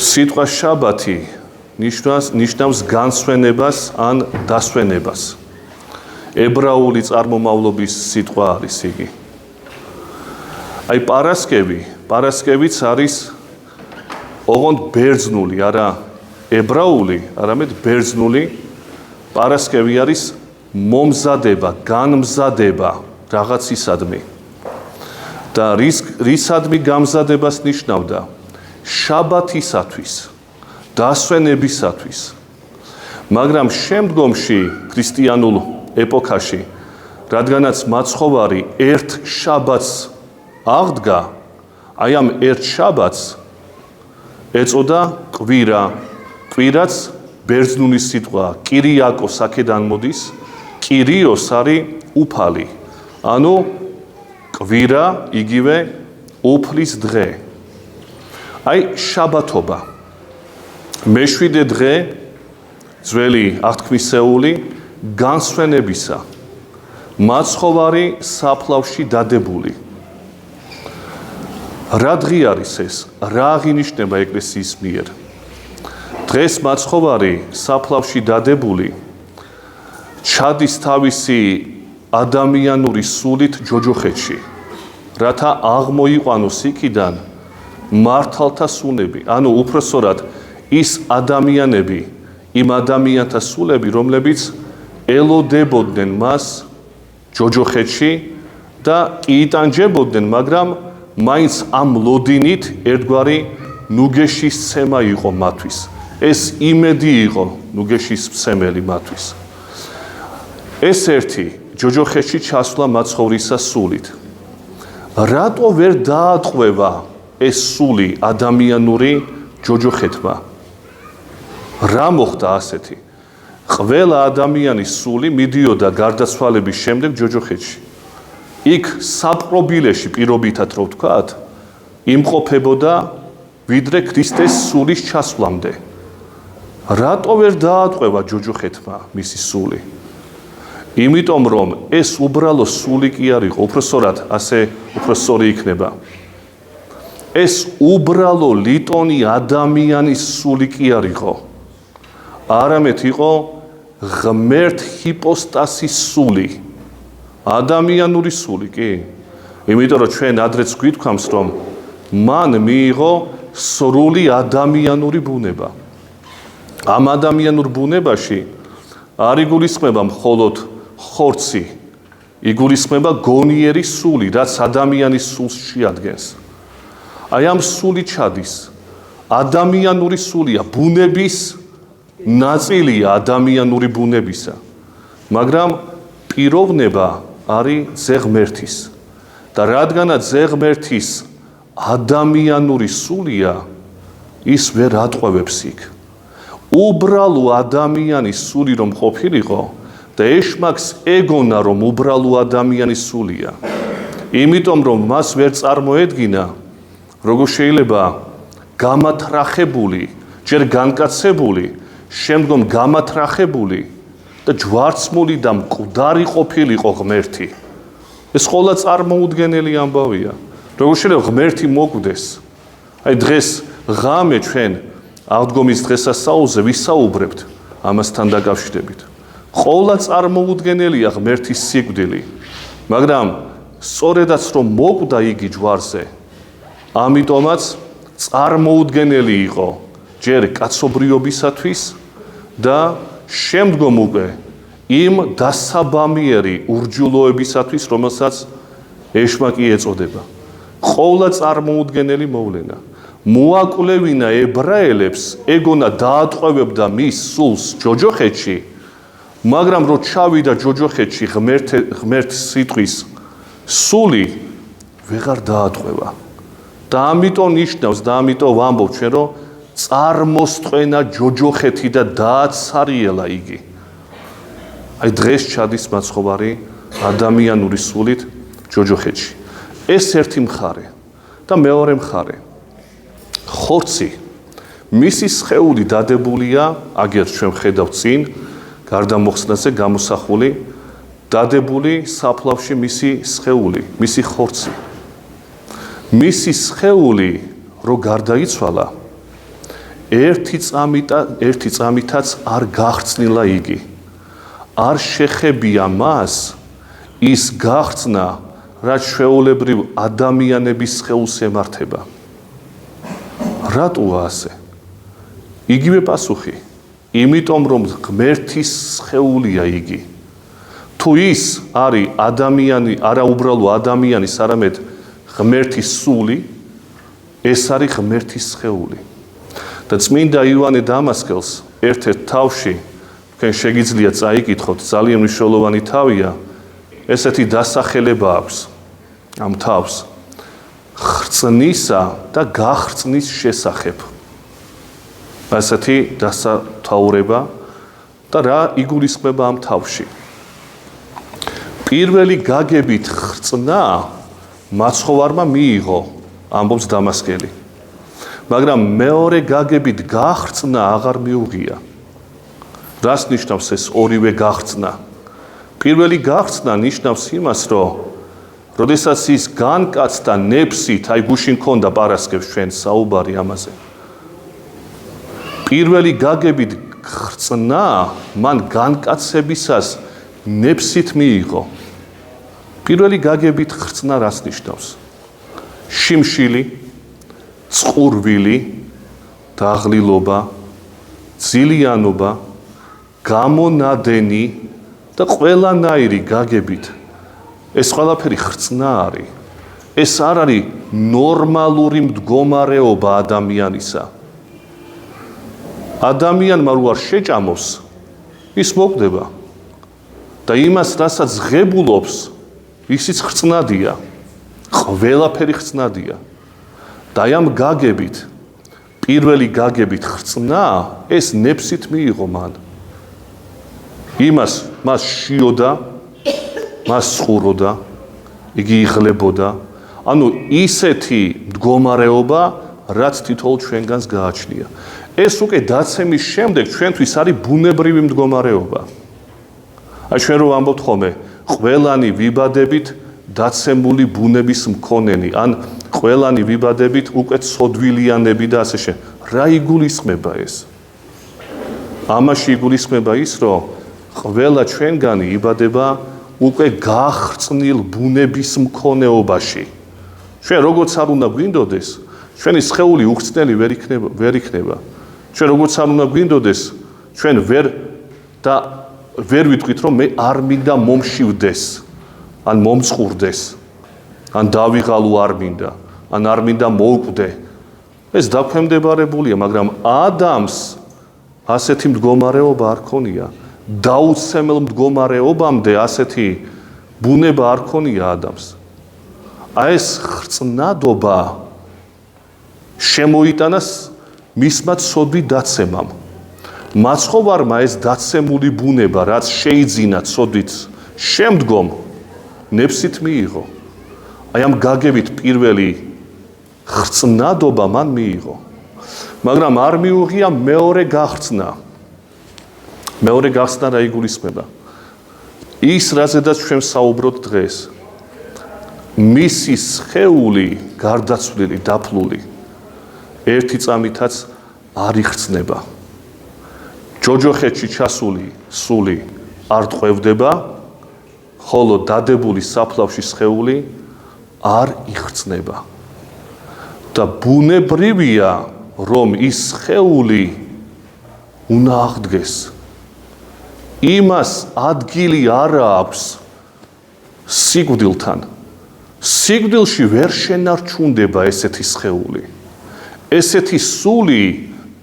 სიტყვა შაბათი ნიშნავს განსვენებას ან დასვენებას. ებრაული წარმომავლობის სიტყვა არის იგი. აი პარასკევიც არის ოღონდ ბერძნული, არა ებრაული, არამედ ბერძნული. პარასკევი არის მომზადება, განმზადება რაღაცისადმი. და რისადმი გამზადებას ნიშნავდა? შაბათისათვის, დასვენებისათვის. მაგრამ შემდგომში ქრისტიანულ ეპოქაში, რადგანაც მაცხოვარი ერთ შაბათს აღდგა, აი ამ ერთ შაბათს ეწოდა კვირა. კვირაც ბერძნული სიტყვა, კირიაკოს აქედან მოდის, კირიოს არის უფალი. ანუ კვირა იგივე უფლის დღე. აი შაბათობა. მეშვიდე დღე ძველი აღთქმისეული განსვენებისა. მაცხოვარი საფლავში დადებული. რა დღე არის ეს? რა აღინიშნება ეკლესიის მიერ? დღეს მაცხოვარი საფლავში დადებული ჩადის თავისი ადამიანური სულით ჯოჯოხეთში, რათა აღმოიყვანოს იქიდან მართალთა სულები, ანუ უпроსორად ის ადამიანები, იმ ადამიანთა სულები, რომლებიც ელოდებოდნენ მას ჯოჯოხეთში და იტანჯებოდნენ, მაგრამ მაინც ამ ლოდინით ერთგვარი ნუგეშის ცემა იყო მათთვის. ეს იმედი იყო ნუგეშის მცემელი მათთვის. ეს ერთი ჯოჯოხეთში ჩასვლა მაცხოვრისა სულით. რატო ვერ დაატყვევა ეს სული ადამიანური ჯოჯოხეთმა? რა მოხდა ასეთი? ყველა ადამიანის სული მიდიოდა გარდაცვალების შემდეგ ჯოჯოხეთში. იქ საპყრობილეში პირობითად რო ვთქვათ, იმყოფებოდა ვიდრე ქრისტეს სულის ჩასვლამდე. რატო ვერ დაატყვევა ჯოჯოხეთმა მისი სული? იმიტომ რომ ეს უბრალო სული კი არ იყო, უпроსორად ასე უпроსორი იქნება. ეს უბრალო ლიტონი ადამიანის სული კი არ იყო. არამედ იყო ღმერთ ჰიპოსტასის სული. ადამიანური სული კი. იმიტომ რომ ჩვენ ადრეც გვითქვამს, რომ მან მიიღო სრული ადამიანური ბუნება. ამ ადამიანურ ბუნებაში არ იგულისხმება მხოლოდ ხორცი, იგულისხმება გონიერი სული, რაც ადამიანის სულს შეადგენს. აი ამ სული ჩადის. ადამიანური სულია, ბუნების ნაწილია ადამიანური ბუნებისა. მაგრამ პიროვნება არის ძეღმერთის. და რადგანაც ძეღმერთის ადამიანური სულია, ის ვერ ატყვევებს იქ. უბრალო ადამიანის სული რომ ყოფილიყო და ეშმაკს ეგონა რომ უბრალო ადამიანის სულია. იმიტომ რომ მას ვერ წარმოედგინა, როგორ შეიძლება გამათრახებული, ჯერ განკაცებული, შემდგომ გამათრახებული და ჯვარცმული და მკვდარი ყოფილიყო ღმერთი. ეს ყველა წარმოუდგენელი ამბავია. როგორ შეიძლება ღმერთი მოკვდეს? აი დღეს ღამე ჩვენ აღდგომის დღესასწაულზე ვისაუბრებთ ამასთან დაკავშირებით. ყველა წარმოუდგენელია ღმერთის სიკვდილი, მაგრამ სწორედაც რომ მოკვდა იგი ჯვარზე, ამიტომაც წარმოუდგენელი იყო ჯერ კაცობრიობისათვის და შემდგომ უკვე იმ დასაბამიერი ურჯულოებისათვის, რომელსაც ეშმაკი ეწოდება. ყოვლა წარმოუდგენელი მოვლენა. მოაკვლევინა ებრაელებს, ეგონა დაატყვევებდა მის სულს ჯოჯოხეთში, მაგრამ რო ჩავიდა ჯოჯოხეთში ღმერთის სიტყვის სული ვეღარ დაატყვევა. და ამიტომ ნიშნავს და ამიტომ ვამბობ ჩვენ, რომ წარმოსტყვენა ჯოჯოხეთი და დააცარიელა იგი. აი დღეს ჩადის მაცხოვარი ადამიანური სულით ჯოჯოხეთში. ეს ერთი მხარე და მეორე მხარე. ხორცი, მისი სხეული დადებულია, აგერ ჩვენ ხედავთ წინ, გარდა მოხსნაზე გამოსახული, დადებული საფლავში მისი სხეული, მისი ხორცი. მისი სხეული რო გარდაიცვალა, ერთი წამითაც არ გახსნილა იგი. არ შეხებია მას ის გახსნა, რაც ჩვეულებრივ ადამიანების სხეულს ემართება. რატოა ასე? იგივე პასუხი. იმიტომ რომ ღმერთის სხეულია იგი. თუ ის არის ადამიანი, არა უბრალო ადამიანის, არამედ ღმერთის სული, ეს არის ღმერთის სხეული. და წმინდა იოანე დამასკელს ერთ-ერთ თავში, თქვენ შეგიძლია წაიკითხოთ, ძალიან მნიშვნელოვანი თავია, ესეთი დასახელება აქვს ამ თავს. ხრწნისა და გახრწნის შესახებ. ასეთი დასათაურება და რა იგულისხმება ამ თავში. პირველი გაგებით ხრწნა მაცხოვარმა მიიღო, ამბობს დამასკელი. მაგრამ მეორე გაგებით გახრწნა აღარ მიუღია. რას ნიშნავს ეს ორივე გახრწნა? პირველი გახრწნა ნიშნავს იმას, რომ როდესაც ის განკაცდა ნეფსით, აი გუშინ ქონდა პარასკევს ჩვენ საუბარი ამაზე. პირველი გაგებით ხრწნა მან განკაცებისას ნეფსით მიიღო. პირველი გაგებით ხრწნა რას ნიშნავს? შიმშილი, წყურვილი, დაღლილობა, ძილიანობა, გამონადენი და ყველანაირი გაგებით. ეს ყველაფერი ხრწნა არის. ეს არ არის ნორმალური მდგომარეობა ადამიანისა. ადამიანმა რო არ შეჭამოს, ის მოკვდება. და იმას, რასაც ღებულობს, ისიც ხრწნადია. ყველაფერი ხრწნადია. და ამ გაგებით, პირველი გაგებით ხრწნა, ეს ნეფსით მიიღო მან. მას შიოდა, მას სხუროდა, იგი იღლებოდა. ანუ ისეთი მდგომარეობა, რაც თითოეულ ჩვენგანს გააჩნია. ეს უკვე დაცემის შემდეგ ჩვენთვის არის ბუნებრივი მდგომარეობა. აი ჩვენ რო ვამბობთ ხოლმე, ყველანი ვიბადებით დაცემული ბუნების მქონენი, ან ყველანი ვიბადებით უკვე ცოდვილიანები და ასე შემდეგ. რა იგულისხმება ეს? ამაში იგულისხმება ის, რომ ყველა ჩვენგანი იბადება უკვე გახრწნილ ბუნების მქონეობაში. ჩვენ როგორც არ უნდა გვინდოდეს, ჩვენი სხეული უხრწნელი ვერ იქნება. ჩვენ როგორც არ უნდა გვინდოდეს, ჩვენ ვერ ვიტყვით, რომ მე არ მინდა მომშივდეს, ან მომწყურდეს, ან დავიღალო არ მინდა, ან არ მინდა მოვკვდე. ეს დაქვემდებარებულია, მაგრამ ადამიანს ასეთი მდგომარეობა არ ქონია. დაუცემელ მდგომარეობამდე ასეთი ბუნება არ ქონია ადამიანს. აი ეს ხრწნადობა შემოიტანას მისმა ცოდვი დაცემამ. მაცხოვარმა ეს დაცემული ბუნება, რაც შეიძინა ცოდვით, შემდგომ ნეფსით მიიღო. აი ამ გაგებით პირველი ხრწნადობა მან მიიღო. მაგრამ არ მიუღია მეორე გახრწნა. მეორე გახრწნა რა იგულისხმება? ის, რაზედაც ჩვენ საუბრობთ დღეს. მისი სხეული გარდაცვლილი, დაფლული, ერთი წამითაც არ იხსნება. ჯოჯოხეთში ჩასული სული არ ტყვევდება, ხოლო დადებული საფლავში სხეული არ იხსნება. და ბუნებრივია, რომ ის სხეული უნდა აღდგეს. იმას ადგილი არ აქვს სიკვდილთან. სიკვდილში ვერ შენარჩუნდება ესეთი სხეული. ესეთი სული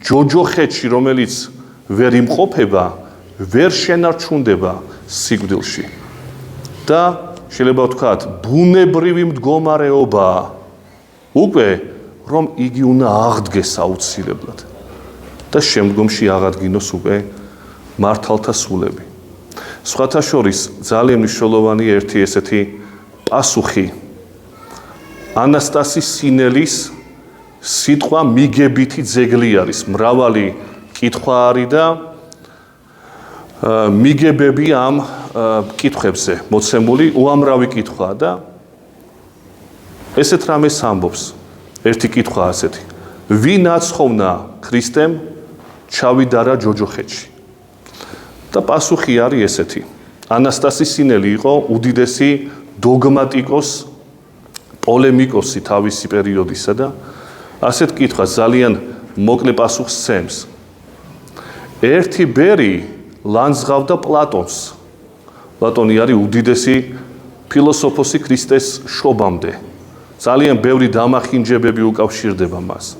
ჯოჯოხეთში, რომელიც ვერ იმყოფება, ვერ შენარჩუნდება სიკვდილში. და შეიძლება ვთქვათ, ბუნებრივი მდგომარეობაა უკვე, რომ იგი უნდა აღდგეს აუცილებლად. და შემდგომში აღადგინოს უკვე მართალთა სულები. სხვათა შორის ძალიან მნიშვნელოვანი ერთი ესეთი პასუხი ანასტასის სინელის სიტყვა მიგებითი ძეგლი არის. მრავალი კითხვა არის და მიგებები ამ კითხვებზე მოცემული უამრავი კითხვაა და ესეთ რამეს ამბობს. ერთი კითხვა ასეთი: ვინ აცხოვნა ქრისტემ ჩავიდა რა ჯოჯოხეთში. და პასუხი არის ესეთი. ანასტასი სინელი იყო უდიდესი დოგმატიკოსი, პოლემიკოსი თავისი პერიოდისა და ასეთ კითხვას ძალიან მოკლე პასუხს სცემს. ერთი ბერი ლანძღავდა პლატონს. პლატონი არის უდიდესი ფილოსოფოსი ქრისტეს შობამდე. ძალიან ბევრი დამახინჯებები უკავშირდება მას.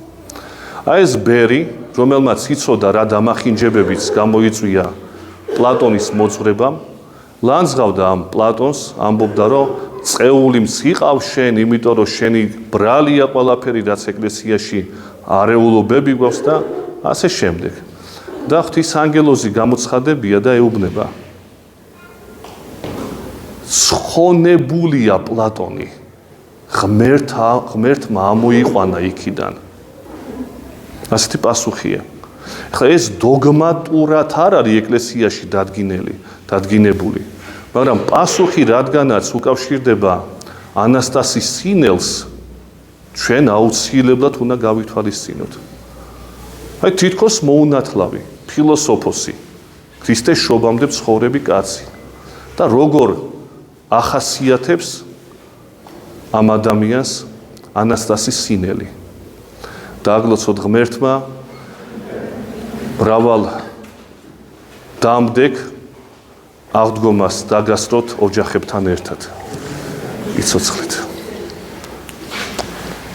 აი ეს ბერი, რომელმაც იცოდა რა დამახინჯებებიც გამოიწვია პლატონის მოძღვრებამ, ლანძღავდა ამ პლატონს, ამბობდა, რომ წეული მციყავ შენ, იმიტომ რომ შენი ბრალია ყველაფერი, რაც ეკლესიაში არეულობები გვაქვს და ასე შემდეგ. და ღვთისანგელოზი გამოცხადებია და ეუბნება. ცხონებულია პლატონი. ღმერთმა ამოიყვანა იქიდან. ასეთი პასუხია. ახლა ეს დოგმატურად არ არის ეკლესიაში დადგინებული, მაგრამ პასუხი რადგანაც უკავშირდება ანასტასის სინელს, ჩვენ აუცილებლად უნდა გავითვალისწინოთ. აი თითქოს მოუნათლავი, ფილოსოფოსი, ქრისტეს შობამდე მცხოვრები კაცი და როგორ ახასიათებს ამ ადამიანს ანასტასის სინელი. დააგლოცოთ ღმერთმა მრავალ დამდეგ აღდგომას დაგასწროთ ოჯახებთან ერთად. იცოცხლეთ.